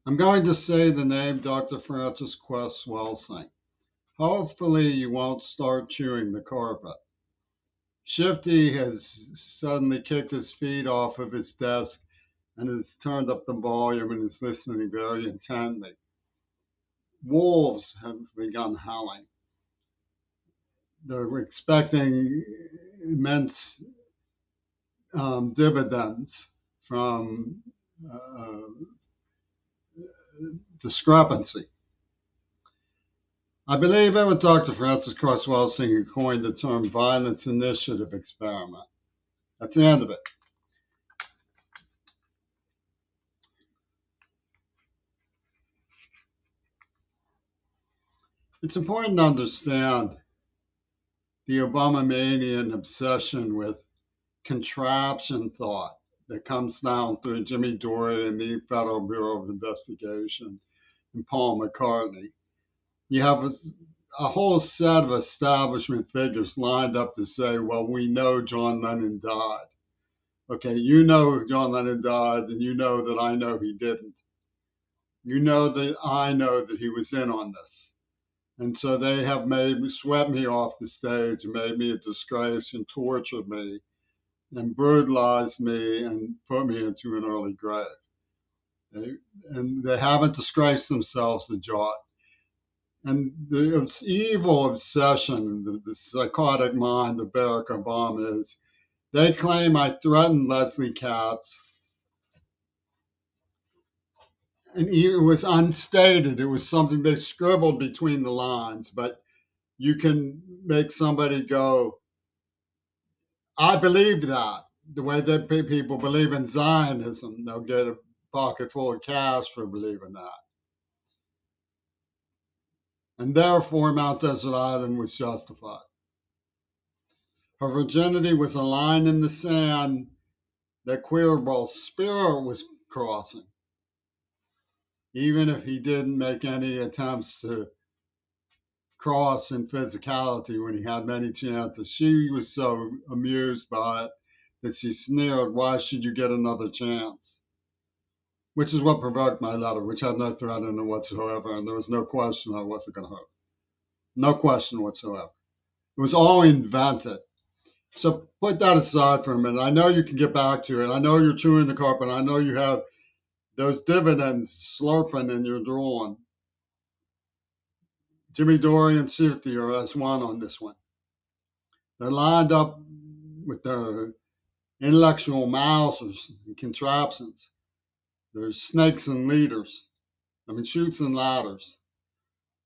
I'm going to say the name Dr. Francis Quest Welsing. Hopefully you won't start chewing the carpet. Shifty has suddenly kicked his feet off of his desk and has turned up the volume and is listening very intently. Wolves have begun howling. They're expecting immense dividends from discrepancy. I believe it was Dr. Francis Cross Welsing who coined the term violence initiative experiment. That's the end of it. It's important to understand the Obamanian obsession with contraption thought that comes down through Jimmy Dore and the Federal Bureau of Investigation and Paul McCartney. You have a whole set of establishment figures lined up to say, well, we know John Lennon died. Okay, you know John Lennon died, and you know that I know he didn't. You know that I know that he was in on this. And so they have swept me off the stage and made me a disgrace and tortured me and brutalized me and put me into an early grave. And they haven't disgraced themselves a jot. And the evil obsession, the psychotic mind of Barack Obama is they claim I threatened Leslie Katz. And it was unstated. It was something they scribbled between the lines. But you can make somebody go, I believe that. The way that people believe in Zionism, they'll get a pocket full of cash for believing that. And therefore, Mount Desert Island was justified. Her virginity was a line in the sand that Queerball's spirit was crossing, even if he didn't make any attempts to cross in physicality when he had many chances. She was so amused by it that she sneered, why should you get another chance? Which is what provoked my letter, which had no threat in it whatsoever, and there was no question I wasn't going to hurt. No question whatsoever. It was all invented. So put that aside for a minute. I know you can get back to it. I know you're chewing the carpet. I know you have those dividends slurping in your drawing. Jimmy Dore and Shifty are as one on this one. They're lined up with their intellectual mouses and contraptions. There's snakes and leaders. Chutes and ladders.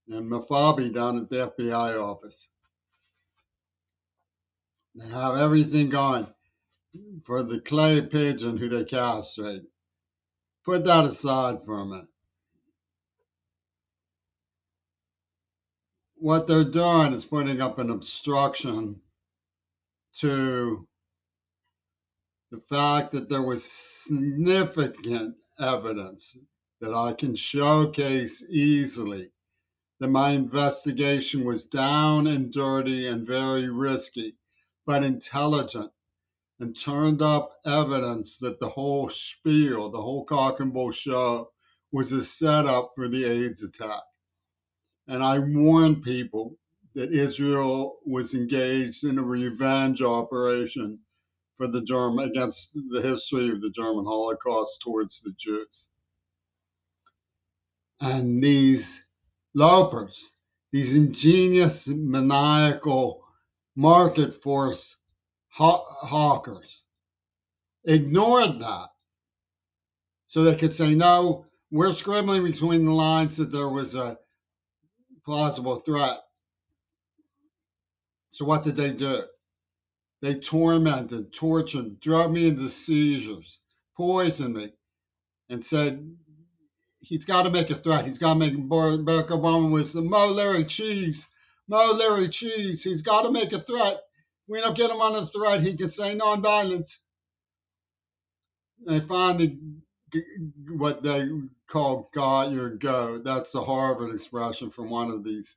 And Mafabi down at the FBI office. They have everything going for the clay pigeon who they castrated. Put that aside for a minute. What they're doing is putting up an obstruction to the fact that there was significant evidence that I can showcase easily that my investigation was down and dirty and very risky, but intelligent, and turned up evidence that the whole spiel, the whole cock and bull show, was a setup for the AIDS attack. And I warned people that Israel was engaged in a revenge operation for the German against the history of the German Holocaust towards the Jews. And these lopers, these ingenious, maniacal market force hawkers, ignored that. So they could say, no, we're scribbling between the lines that there was a plausible threat. So what did they do? They tormented, tortured, drove me into seizures, poisoned me, and said, he's got to make a threat. He's got to make Barack Obama was the Mo Larry Cheese. Mo Larry Cheese. He's got to make a threat. If we don't get him on a threat, he can say nonviolence. They finally, what they call got your goat. That's the Harvard expression from one of these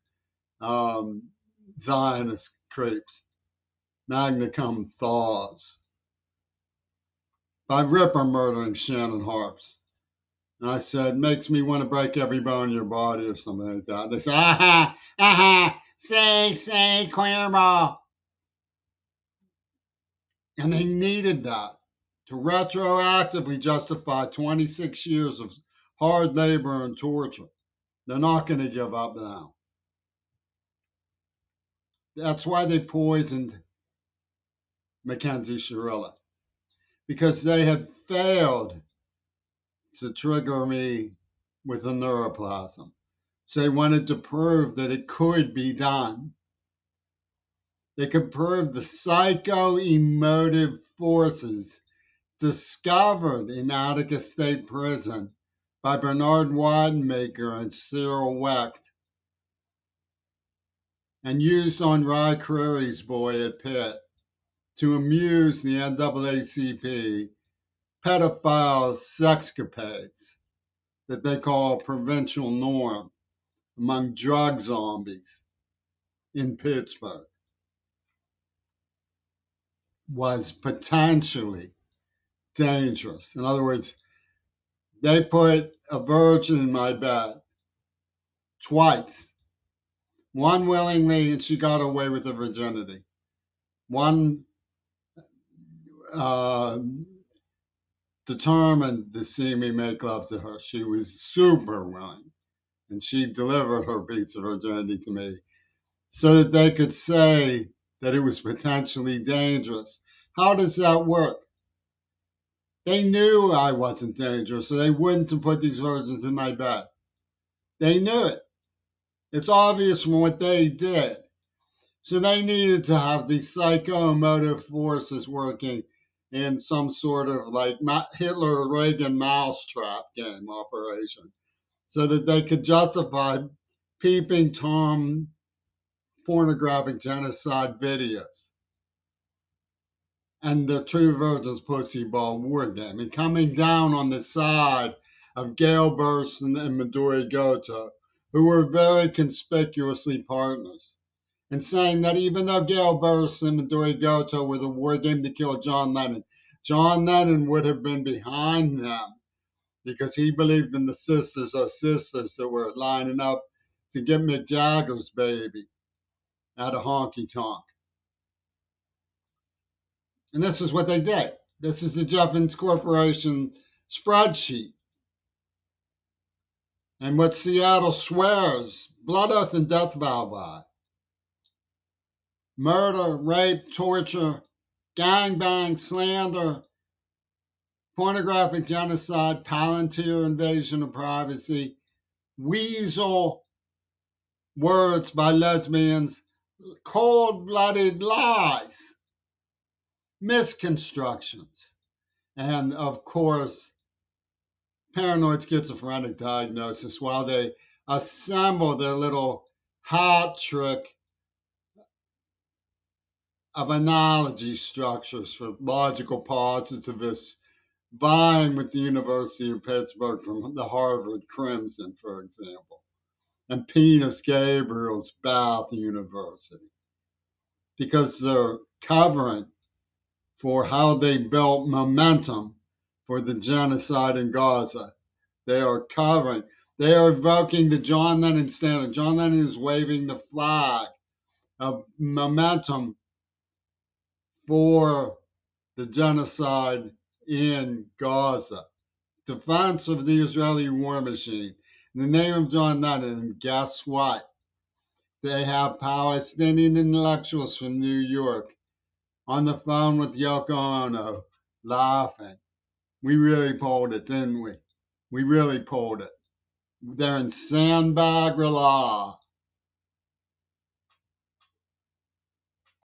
Zionist creeps. Magna cum thaws. By Ripper murdering Shannon Harps. And I said, makes me want to break every bone in your body or something like that. They said, aha, say, Cuervo. And they needed that to retroactively justify 26 years of hard labor and torture. They're not going to give up now. That's why they poisoned Mackenzie Shirilla, because they had failed to trigger me with a neuroplasm. So they wanted to prove that it could be done. They could prove the psycho-emotive forces discovered in Attica State Prison by Bernard Wademaker and Cyril Wecht and used on Ry Creary's boy at Pitt to amuse the NAACP pedophile sexcapades that they call provincial norm among drug zombies in Pittsburgh was potentially dangerous. In other words, they put a virgin in my bed twice. One willingly, and she got away with her virginity. One determined to see me make love to her. She was super willing, and she delivered her piece of virginity to me so that they could say that it was potentially dangerous. How does that work? They knew I wasn't dangerous, so they wouldn't have put these virgins in my bed. They knew it. It's obvious from what they did. So they needed to have these psychomotive forces working in some sort of like Hitler-Reagan mousetrap game operation so that they could justify peeping Tom pornographic genocide videos and the True Virgins Pussy Ball war game and coming down on the side of Gail Burstyn and Midori Goto, who were very conspicuously partners, and saying that even though Gail Burstyn and Midori Goto were the war game to kill John Lennon would have been behind them because he believed in the sisters that were lining up to get Mick Jagger's baby at a honky tonk. And this is what they did. This is the Jeffins Corporation spreadsheet. And what Seattle swears blood oath and death vow by. Murder, rape, torture, gangbang, slander, pornographic genocide, Palantir invasion of privacy, weasel words by lesbians, cold-blooded lies, misconstructions, and of course, paranoid schizophrenic diagnosis while they assemble their little hat trick of analogy structures for logical positivists vying with the University of Pittsburgh from the Harvard Crimson, for example, and Penis Gabriel's Bath University, because they're covering for how they built momentum for the genocide in Gaza. They are covering. They are evoking the John Lennon standard. John Lennon is waving the flag of momentum for the genocide in Gaza. Defense of the Israeli war machine. In the name of John Lennon, and guess what? They have Palestinian intellectuals from New York on the phone with Yoko Ono, laughing. We really pulled it, didn't we? We really pulled it. They're in Sandbaggra law.